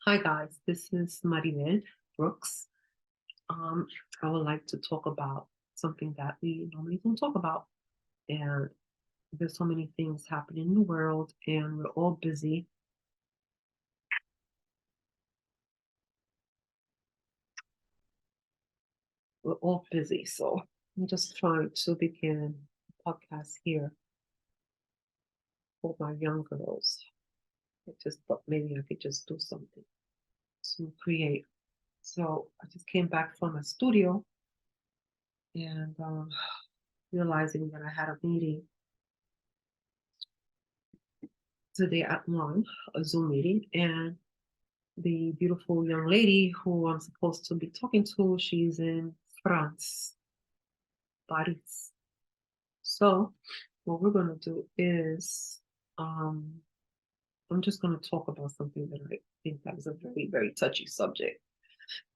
Hi guys, this is Maribel Brooks. I would like to talk about something that we normally don't talk about. And there's so many things happening in the world, and we're all busy. We're all busy. So I'm just trying to begin a podcast here for my young girls. I just thought maybe I could just do something to create. So I just came back from a studio and realizing that I had a meeting today at 1, a Zoom meeting, and the beautiful young lady who I'm supposed to be talking to, she's in France, Paris. So what we're going to do is um, I'm just going to talk about something that I think that is a very, very touchy subject.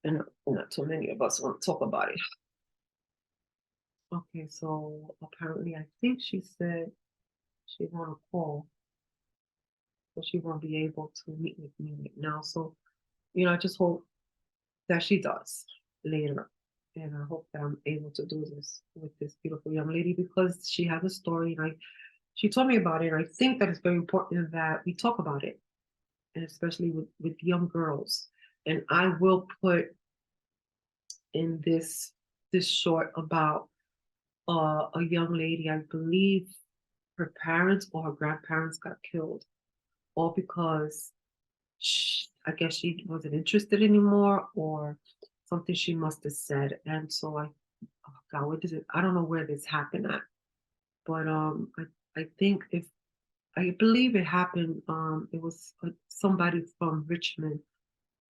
And not too many of us want to talk about it. Okay, so apparently I think she said she's on a call, so she won't be able to meet with me right now. So, I just hope that she does later. And I hope that I'm able to do this with this beautiful young lady because she has a story and she told me about it. And I think that it's very important that we talk about it, and especially with young girls. And I will put in this short about a young lady, I believe her parents or her grandparents got killed, all because I guess she wasn't interested anymore or something she must have said. And so oh God, what does it? I don't know where this happened at, but I think if I believe it happened, it was somebody from Richmond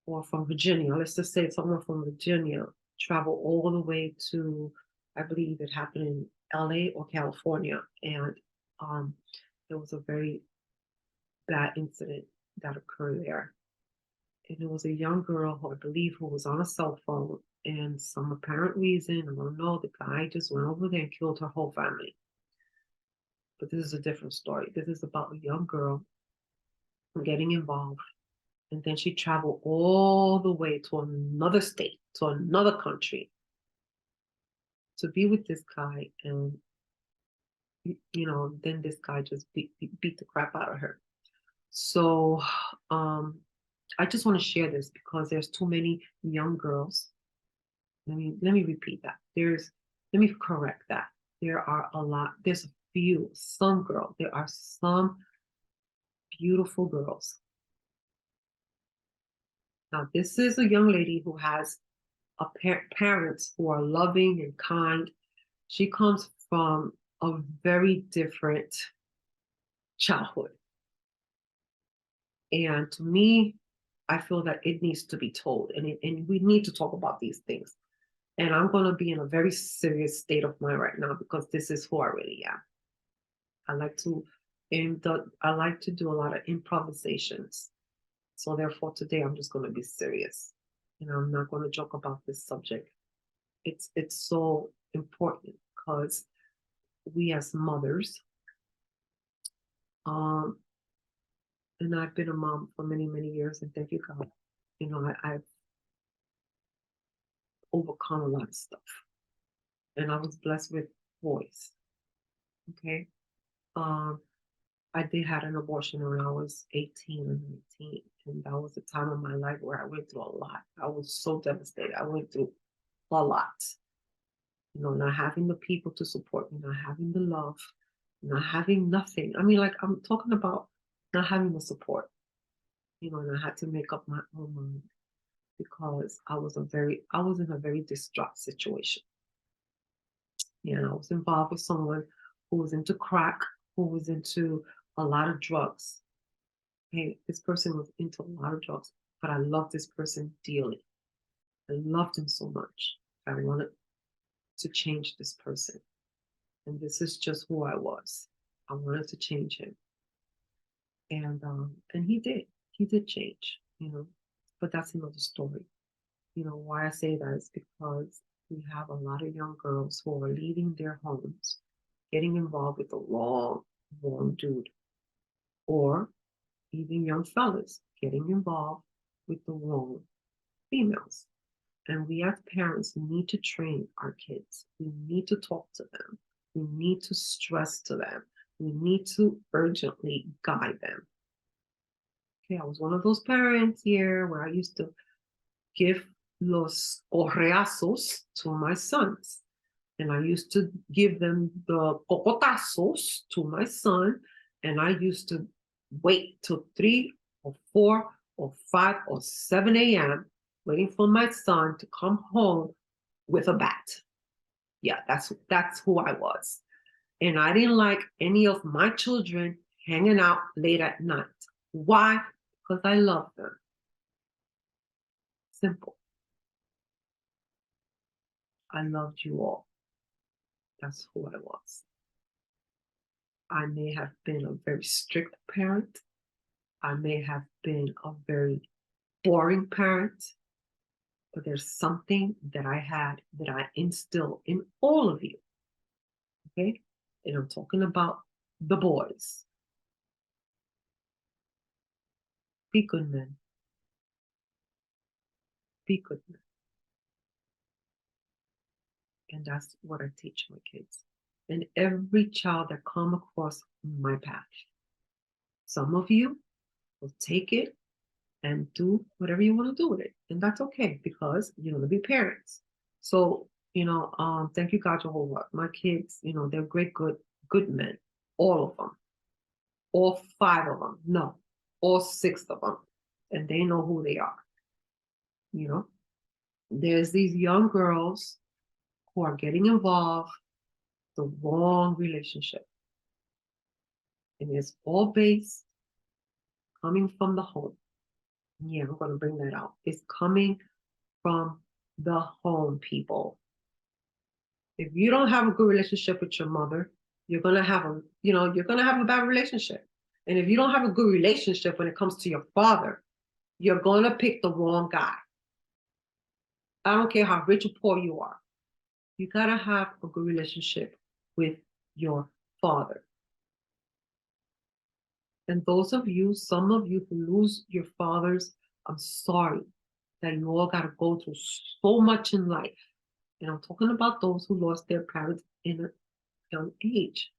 or from Virginia. Let's just say someone from Virginia traveled all the way to, I believe it happened in LA or California, and um, there was a very bad incident that occurred there. And it was a young girl who I believe who was on a cell phone, and some apparent reason, I don't know, the guy just went over there and killed her whole family. But this is a different story. This is about a young girl getting involved, and then she traveled all the way to another state, to another country, to be with this guy, and then this guy just beat the crap out of her. So I just want to share this because there's too many young girls. Let me repeat that. Let me correct that. There are a lot, there's a few, some girls, there are some beautiful girls. Now, this is a young lady who has parents who are loving and kind. She comes from a very different childhood. And to me, I feel that it needs to be told, and we need to talk about these things. And I'm going to be in a very serious state of mind right now because this is who I really am. I like to, I like to do a lot of improvisations. So therefore, today I'm just going to be serious, and I'm not going to joke about this subject. It's so important because we as mothers, um, and I've been a mom for many many years, and thank you God, I've overcome a lot of stuff, and I was blessed with boys. Okay, um, I did had an abortion when I was 18 and 19, and that was a time of my life where I went through a lot. I was so devastated. I went through a lot. Not having the people to support me, not having the love, not having nothing. I mean, like I'm talking about not having the support, and I had to make up my own mind because I was in a very distraught situation. I was involved with someone who was into crack, who was into a lot of drugs. Hey, this person was into a lot of drugs, but I loved this person dearly. I loved him so much. I wanted to change this person. And this is just who I was. I wanted to change him. And he did. He did change, But that's another story. Why I say that is because we have a lot of young girls who are leaving their homes, getting involved with the wrong dude, or even young fellas getting involved with the wrong females. And we as parents need to train our kids. We need to talk to them. We need to stress to them. We need to urgently guide them. Okay, I was one of those parents here where I used to give los correazos to my sons. And I used to give them the cocotazos to my son. And I used to wait till 3 or 4 or 5 or 7 a.m. waiting for my son to come home with a bat. Yeah, that's who I was. And I didn't like any of my children hanging out late at night. Why? Because I love them. Simple. I loved you all. That's who I was. I may have been a very strict parent. I may have been a very boring parent, but there's something that I had that I instill in all of you. Okay? And I'm talking about the boys. Be good men. Be good men. And that's what I teach my kids. And every child that come across my path. Some of you will take it and do whatever you want to do with it. And that's okay because you're going to be parents. So, thank you, God Jehovah. My kids, they're great, good men. All of them. All 5 of them. No, all 6 of them. And they know who they are. There's these young girls who are getting involved the wrong relationship. And it's all based coming from the home. Yeah, I'm going to bring that out. It's coming from the home, people. If you don't have a good relationship with your mother, you're going to have a bad relationship. And if you don't have a good relationship when it comes to your father, you're going to pick the wrong guy. I don't care how rich or poor you are. You got to have a good relationship with your father. And some of you who lose your fathers, I'm sorry that you all got to go through so much in life. And I'm talking about those who lost their parents in a young age.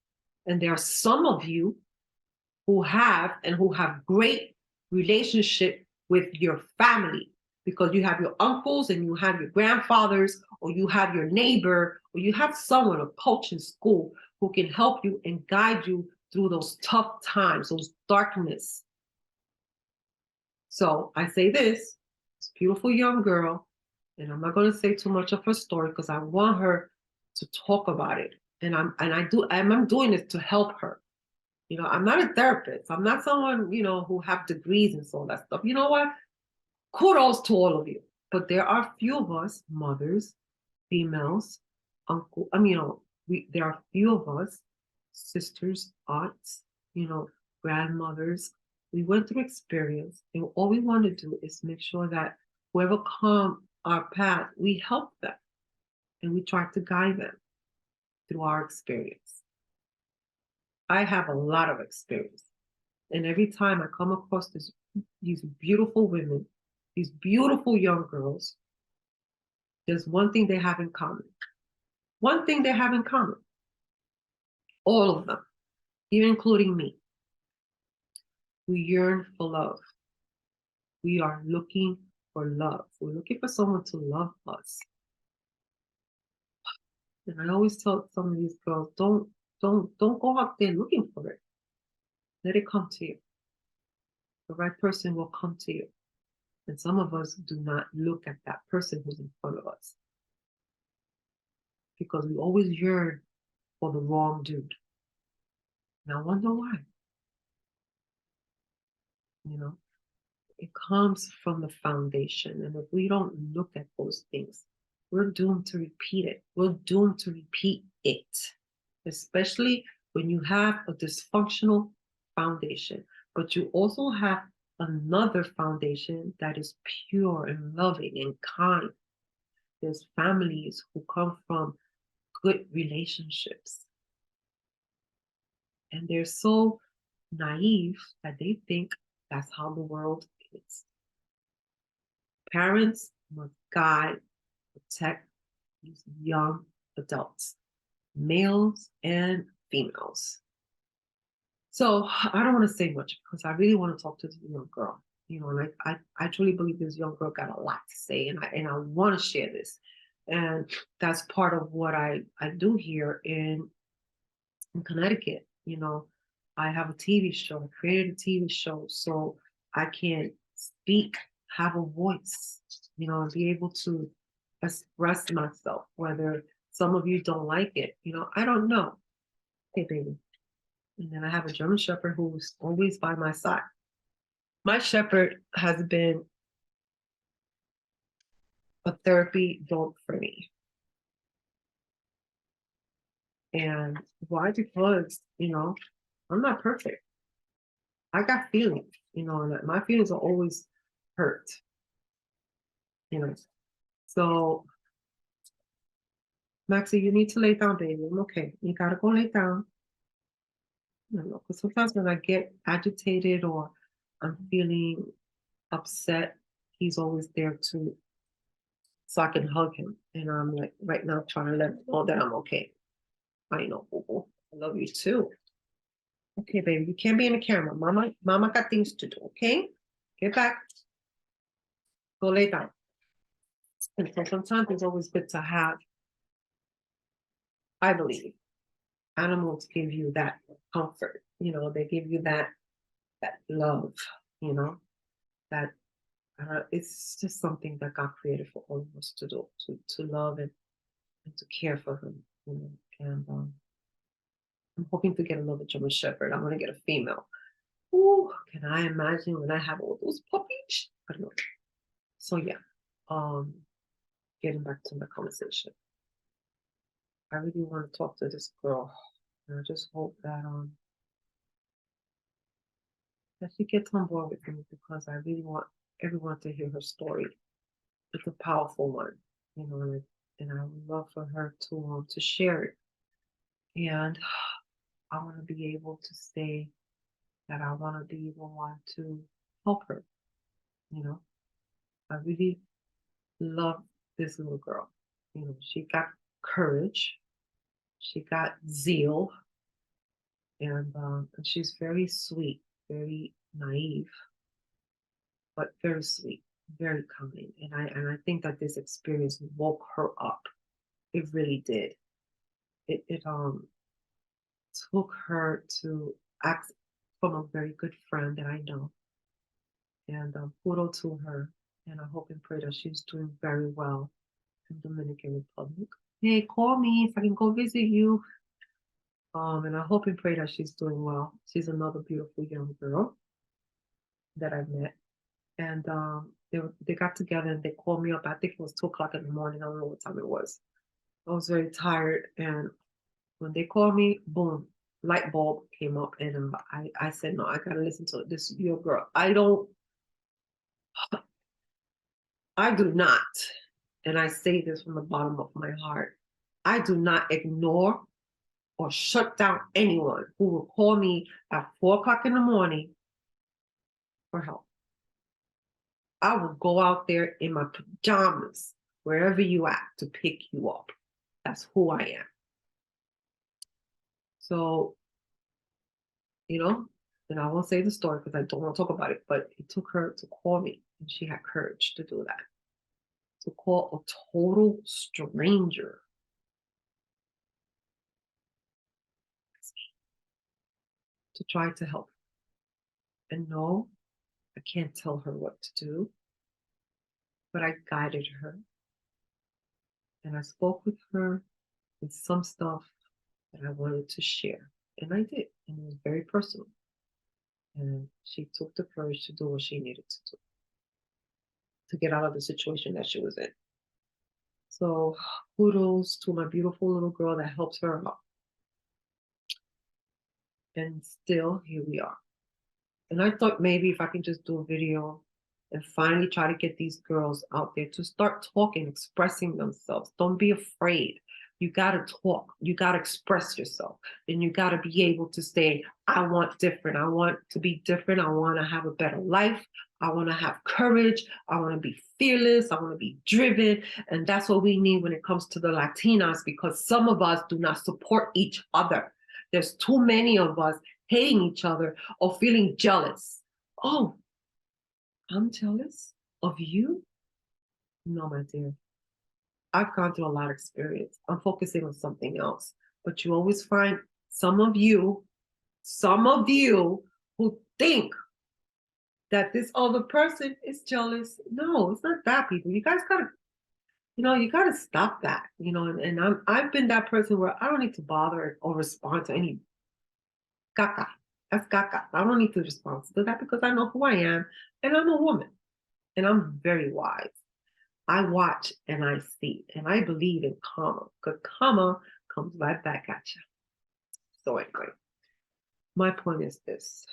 And there are some of you who have great relationship with your family because you have your uncles and you have your grandfathers or you have your neighbor or you have someone, a coach in school who can help you and guide you through those tough times, those darkness. So I say this beautiful young girl, and I'm not going to say too much of her story because I want her to talk about it. And I'm doing this to help her. I'm not a therapist. I'm not someone, who have degrees and so that stuff. You know what? Kudos to all of you. But there are few of us, mothers, females, there are few of us, sisters, aunts, grandmothers. We went through experience, and all we want to do is make sure that whoever come our path, we help them, and we try to guide them through our experience. I have a lot of experience, and every time I come across these beautiful women, these beautiful young girls, there's one thing they have in common. One thing they have in common. All of them, even including me. We yearn for love. We are looking for love. We're looking for someone to love us. And I always tell some of these girls, don't go out there looking for it. Let it come to you. The right person will come to you. And some of us do not look at that person who's in front of us because we always yearn for the wrong dude. And I wonder why. It comes from the foundation. And if we don't look at those things, we're doomed to repeat it. We're doomed to repeat it, especially when you have a dysfunctional foundation, but you also have another foundation that is pure and loving and kind. There's families who come from good relationships. And they're so naive that they think that's how the world is. Parents must guide, protect these young adults, males and females. So I don't want to say much because I really want to talk to the young girl. And I truly believe this young girl got a lot to say, and I want to share this. And that's part of what I do here in Connecticut. I have a TV show. I created a TV show so I can speak, have a voice, and be able to express myself. Whether some of you don't like it, I don't know. Hey, baby. And then I have a German Shepherd who's always by my side. My Shepherd has been a therapy dog for me. And why? Because, I'm not perfect. I got feelings, and my feelings are always hurt, you know. So, Maxie, you need to lay down, baby. I'm okay. You gotta go lay down. Because sometimes when I get agitated or I'm feeling upset, he's always there to so I can hug him. And I'm like right now trying to let him know that I'm okay. I know, boo boo. I love you too. Okay, baby, you can't be in the camera. Mama got things to do, okay? Get back. Go lay down. And so sometimes it's always good to have, I believe, animals give you that comfort. They give you that love, that it's just something that God created for all of us to do, to love and to care for them. And I'm hoping to get another German Shepherd. I'm gonna get a female. Ooh, can I imagine when I have all those puppies? I don't know. So yeah, getting back to my conversation. I really want to talk to this girl. And I just hope that she gets on board with me because I really want everyone to hear her story. It's a powerful one, and I would love for her to share it. And I want to be able to say that I want to be the one to help her. I really love this little girl. She got courage, she got zeal, and she's very sweet, very naive, but very sweet, very kind. And I think that this experience woke her up. It really did. It took her to act from a very good friend that I know. And kudos to her. And I hope and pray that she's doing very well in Dominican Republic. Hey, call me if I can go visit you. And I hope and pray that she's doing well. She's another beautiful young girl that I've met. And they got together and they called me up. I think it was 2 o'clock in the morning. I don't know what time it was. I was very tired. And when they called me, boom, light bulb came up. And I said, no, I got to listen to this young girl. I do not, and I say this from the bottom of my heart, I do not ignore or shut down anyone who will call me at 4 o'clock in the morning for help. I will go out there in my pajamas, wherever you at, to pick you up. That's who I am. So, and I won't say the story because I don't want to talk about it, but it took her to call me, and she had courage to do that. To call a total stranger to try to help. And no, I can't tell her what to do, but I guided her. And I spoke with her with some stuff that I wanted to share. And I did. And it was very personal. And she took the courage to do what she needed to do to get out of the situation that she was in. So kudos to my beautiful little girl that helps her out. And still, here we are. And I thought maybe if I can just do a video and finally try to get these girls out there to start talking, expressing themselves. Don't be afraid. You got to talk. You got to express yourself. And you got to be able to say, I want different. I want to be different. I want to have a better life. I want to have courage. I want to be fearless. I want to be driven. And that's what we need when it comes to the Latinas, because some of us do not support each other. There's too many of us hating each other or feeling jealous. Oh, I'm jealous of you? No, my dear. I've gone through a lot of experience. I'm focusing on something else. But you always find some of you who think that this other person is jealous. No, it's not that, people. You guys gotta, you gotta stop that. And I've been that person where I don't need to bother or respond to any caca. That's caca. I don't need to respond to that because I know who I am and I'm a woman and I'm very wise. I watch and I see and I believe in karma because karma comes right back at you. So anyway, my point is this.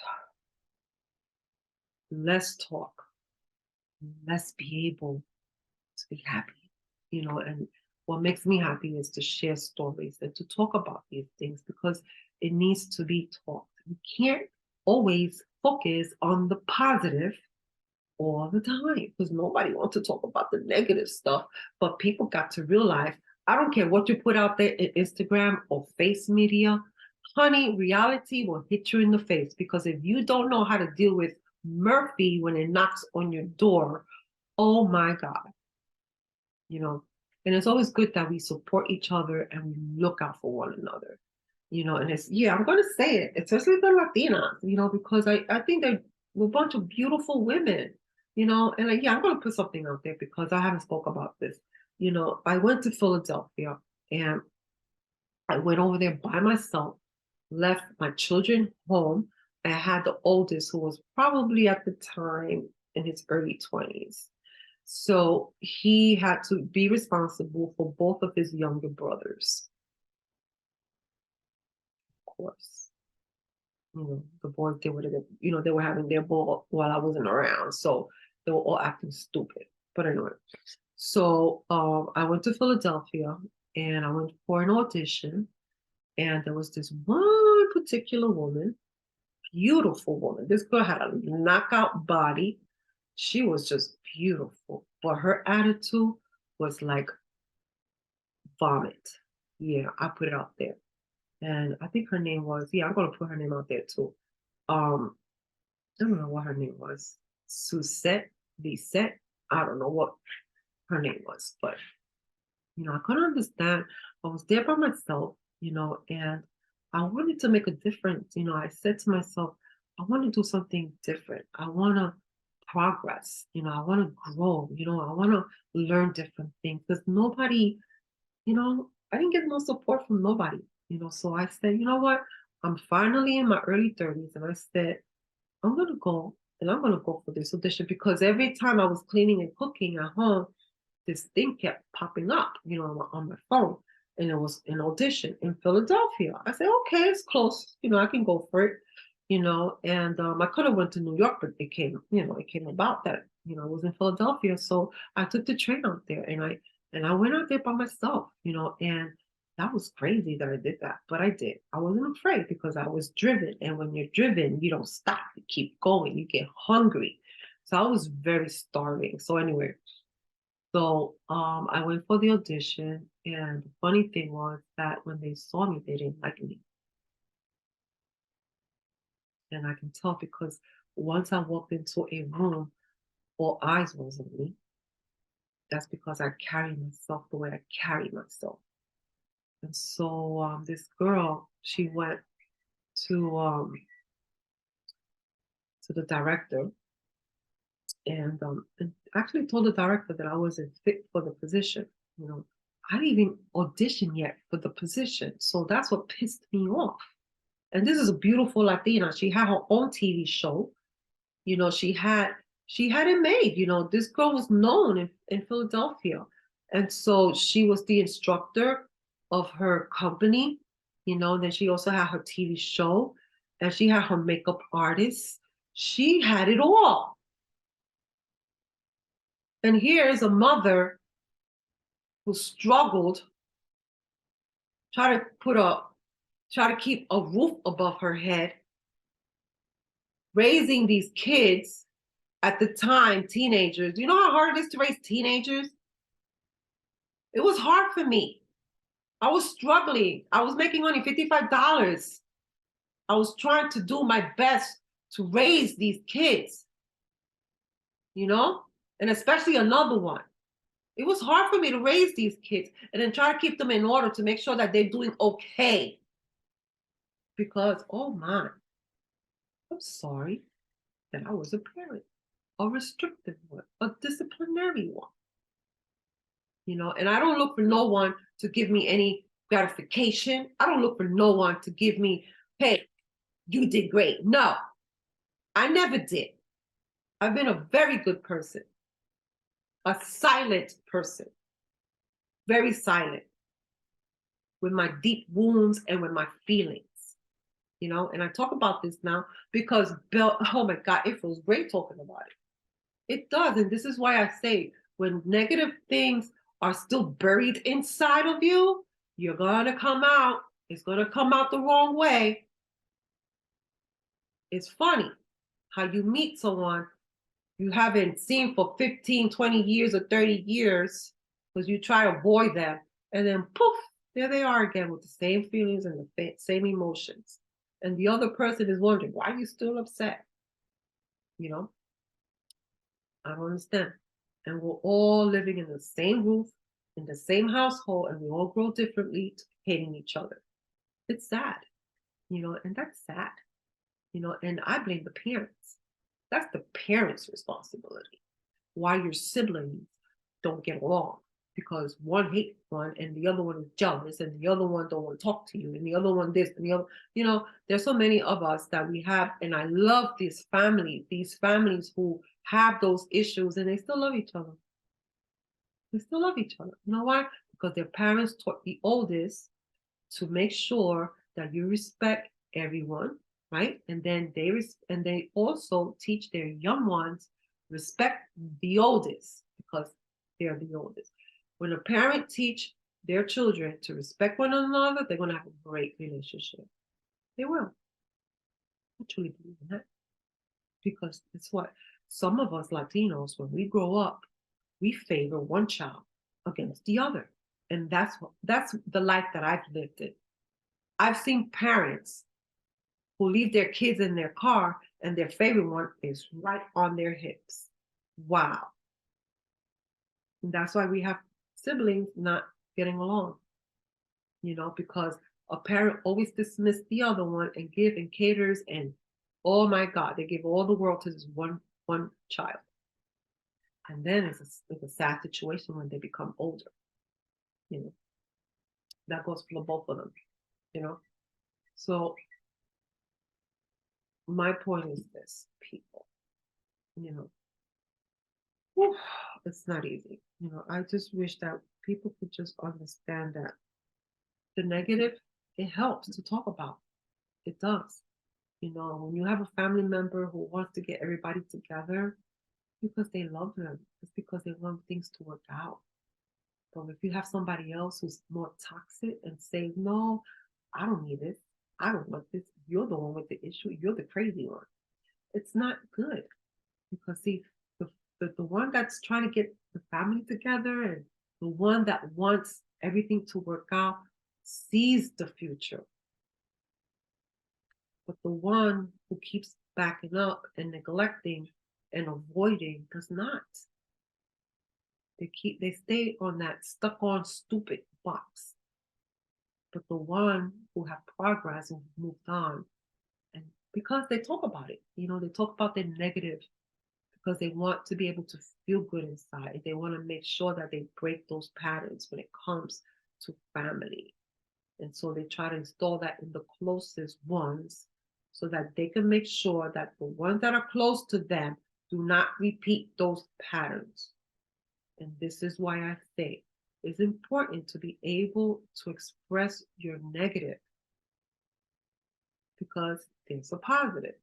Let's talk. Let's be able to be happy, and what makes me happy is to share stories and to talk about these things because it needs to be talked. We can't always focus on the positive all the time because nobody wants to talk about the negative stuff, but people got to realize, I don't care what you put out there in Instagram or face media, honey, reality will hit you in the face because if you don't know how to deal with Murphy when it knocks on your door, oh my God, and it's always good that we support each other and we look out for one another, and I'm going to say it, especially the Latinas, because I think they're a bunch of beautiful women, and I'm going to put something out there because I haven't spoke about this. I went to Philadelphia and I went over there by myself, left my children home. I had the oldest who was probably at the time in his early 20s. So he had to be responsible for both of his younger brothers. Of course, the boys did whatever, they were having their ball while I wasn't around. So they were all acting stupid. But anyway, so I went to Philadelphia and I went for an audition. And there was this one particular woman, beautiful woman. This girl had a knockout body. She was just beautiful, but her attitude was like vomit. Yeah, I put it out there. And I think her name was, I'm going to put her name out there too. I don't know what her name was. Suzette, Lisette. I don't know what her name was, but, I couldn't understand. I was there by myself, and I wanted to make a difference. I said to myself, I want to do something different. I want to progress, I want to grow, I want to learn different things because nobody, I didn't get no support from nobody, so I said, you know what, I'm finally in my early 30s and I said, I'm going to go and I'm going to go for this audition because every time I was cleaning and cooking at home, this thing kept popping up, on my phone. And it was an audition in Philadelphia. I said, okay, it's close. I can go for it, and I could have went to New York, but it came about that, it was in Philadelphia. So I took the train out there and I went out there by myself, and that was crazy that I did that, but I did. I wasn't afraid because I was driven. And when you're driven, you don't stop, you keep going, you get hungry. So I was very starving. So anyway, so I went for the audition, and the funny thing was that when they saw me, they didn't like me. And I can tell because once I walked into a room, all eyes was on me. That's because I carry myself the way I carry myself. And so this girl, she went to the director and actually told the director that I wasn't fit for the position. I didn't even audition yet for the position. So that's what pissed me off. And this is a beautiful Latina. She had her own TV show. She had it made. This girl was known in Philadelphia. And so she was the instructor of her company, then she also had her TV show and she had her makeup artist. She had it all. And here's a mother who struggled, try to keep a roof above her head, raising these kids at the time, teenagers. You know how hard it is to raise teenagers? It was hard for me. I was struggling. I was making only $55. I was trying to do my best to raise these kids, you know, and especially another one. It was hard for me to raise these kids and then try to keep them in order to make sure that they're doing okay. Because, oh my, I'm sorry that I was a parent, a restrictive one, a disciplinary one, you know, and I don't look for no one to give me any gratification. I don't look for no one to give me, hey, you did great. No, I never did. I've been a very good person, a silent person, very silent with my deep wounds and with my feelings, you know. And I talk about this now because, Bill, oh my God, it feels great talking about it. It does. And this is why I say when negative things are still buried inside of you, you're going to come out. It's going to come out the wrong way. It's funny how you meet someone you haven't seen for 15, 20 years or 30 years because you try to avoid them. And then poof, there they are again with the same feelings and the same emotions. And the other person is wondering, why are you still upset? You know, I don't understand. And we're all living in the same roof, in the same household, and we all grow differently, hating each other. It's sad, you know, and that's sad, you know, and I blame the parents. That's the parents' responsibility. Why your siblings don't get along because one hates one and the other one is jealous and the other one don't want to talk to you and the other one this and the other. You know, there's so many of us that we have, and I love these families who have those issues and they still love each other. They still love each other. You know why? Because their parents taught the oldest to make sure that you respect everyone, right? And then they also teach their young ones respect the oldest because they're the oldest. When a parent teach their children to respect one another, they're going to have a great relationship. They will. I truly believe in that because it's what some of us Latinos, when we grow up, we favor one child against the other, and that's the life that I've lived in. I've seen parents who leave their kids in their car and their favorite one is right on their hips. Wow. And that's why we have siblings not getting along, you know, because a parent always dismisses the other one and give and caters and oh my God, they give all the world to this one child. And then it's a sad situation when they become older, you know. That goes for both of them, you know. So my point is this, people, you know, whew, it's not easy. You know, I just wish that people could just understand that the negative, it helps to talk about. It does. You know, when you have a family member who wants to get everybody together because they love them, it's because they want things to work out. But if you have somebody else who's more toxic and say, no, I don't need this. I don't want this. You're the one with the issue. You're the crazy one. It's not good because see, the one that's trying to get the family together and the one that wants everything to work out sees the future. But the one who keeps backing up and neglecting and avoiding does not. They stay on that stuck on stupid box. But the one who have progress and moved on, and because they talk about it, you know, they talk about their negative because they want to be able to feel good inside. They want to make sure that they break those patterns when it comes to family. And so they try to install that in the closest ones so that they can make sure that the ones that are close to them do not repeat those patterns. And this is why I say it's important to be able to express your negative because there's a positive.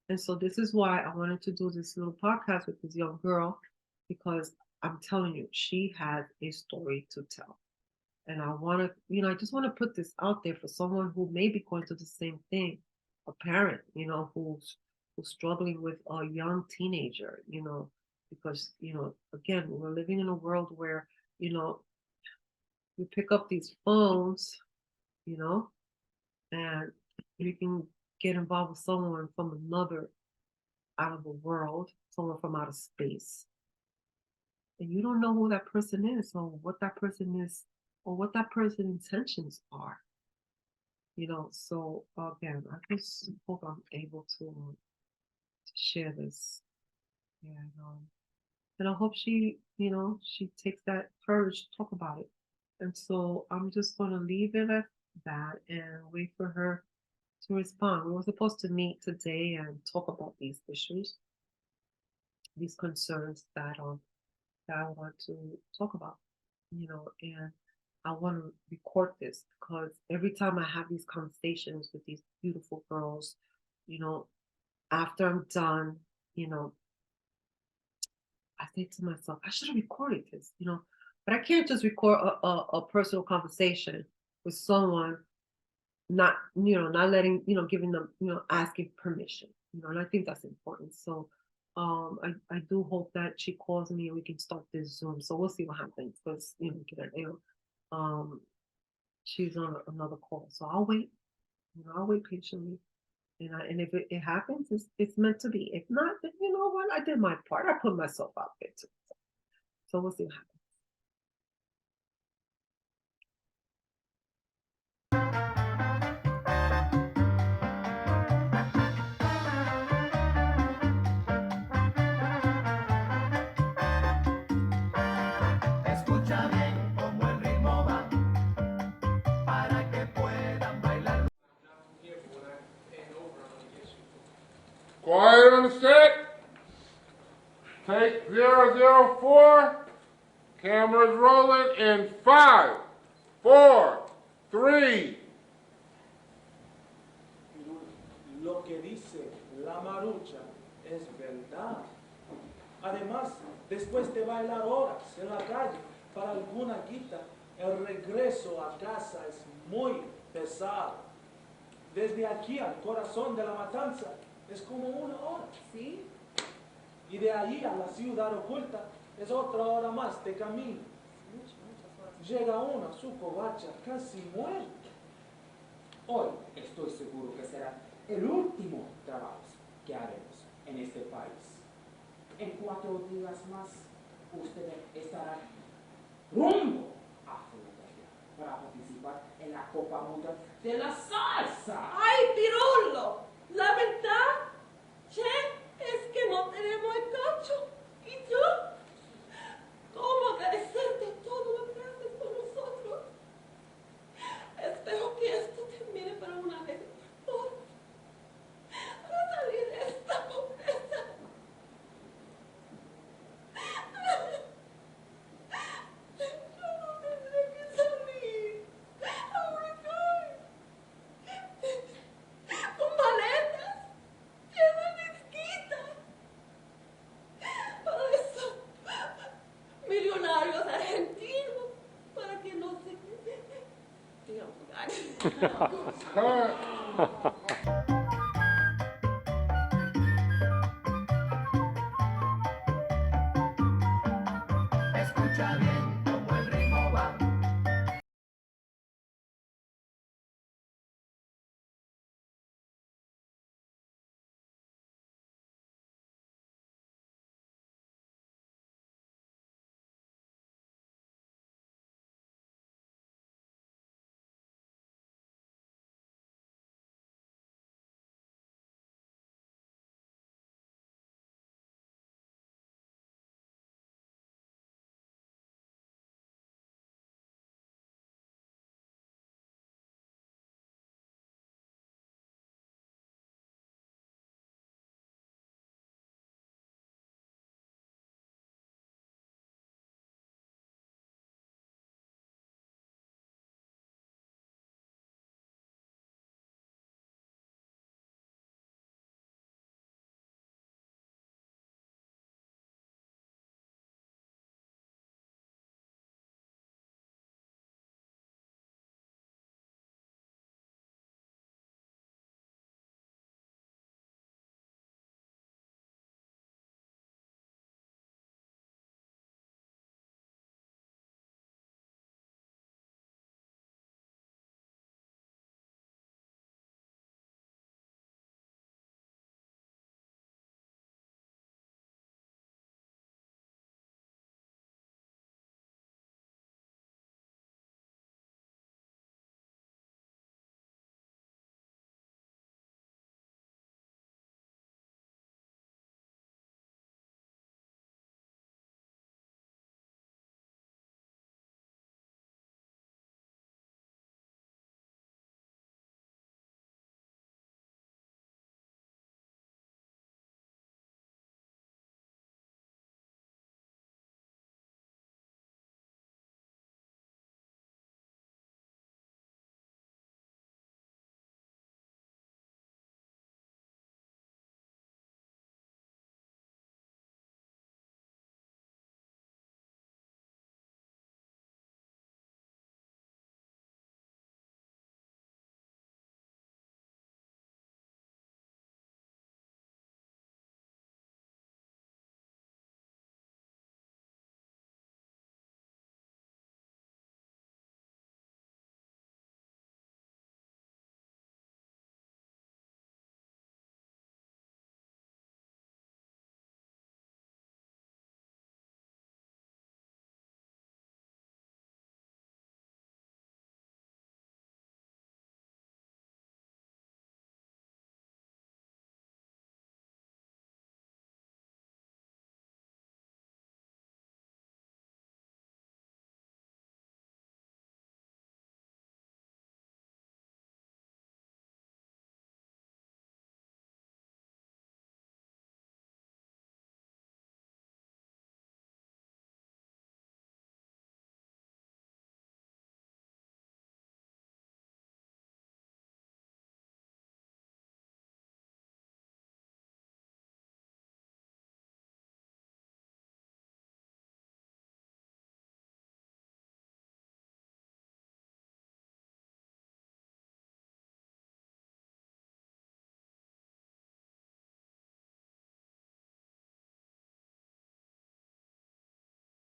And so this is why I wanted to do this little podcast with this young girl because I'm telling you, she has a story to tell. And I want to, you know, I just want to put this out there for someone who may be going through the same thing, a parent, you know, who's who's struggling with a young teenager, because, again, we're living in a world where, you know, you pick up these phones, you know, and you can get involved with someone from another out of the world, someone from outer space. And you don't know who that person is or what that person is or what that person's intentions are. So again, I just hope I'm able to share this. And I hope she takes that courage to talk about it. And so I'm just going to leave it at that and wait for her to respond. We were supposed to meet today and talk about these issues, these concerns that I want to talk about, and I want to record this because every time I have these conversations with these beautiful girls, you know, after I'm done, you know, I think to myself, I should have recorded this, but I can't just record a personal conversation with someone, not letting, giving them, asking permission, and I think that's important. So I do hope that she calls me and we can start this Zoom. So we'll see what happens because, she's on another call. So I'll wait, I'll wait patiently. And if it happens, it's meant to be. If not, then you know what? I did my part. I put myself out there too. So we'll see what happens. Escucha bien cómo el ritmo va para que puedan bailar. Quiet on the set. Take 004. Cameras rolling in 5, 4, 3. Lo que dice la marucha es verdad. Además, después de bailar horas en la calle para alguna guita, el regreso a casa es muy pesado. Desde aquí al corazón de la matanza es como 1 hora. ¿Sí? Y de allí a la ciudad oculta es otra hora más de camino. Muchas horas. Llega uno a su covacha casi muerto. Hoy estoy seguro que será el último trabajo que haremos en este país. En 4 días más, ustedes estarán rumbo a Filadelfia para participar en la Copa Mundial de la Salsa. ¡Ay, Pirulo! La verdad, che, es que no tenemos el cacho. ¿Y yo? ¿Cómo agradecerte todo lo que haces por nosotros? Espero que esto termine para una vez por todas. Para salir de esta pobreza. Yo no tendré que salir a huracán. Con maletas llenas de esquitas. Para esos millonarios argentinos, para que no se Escucha bien.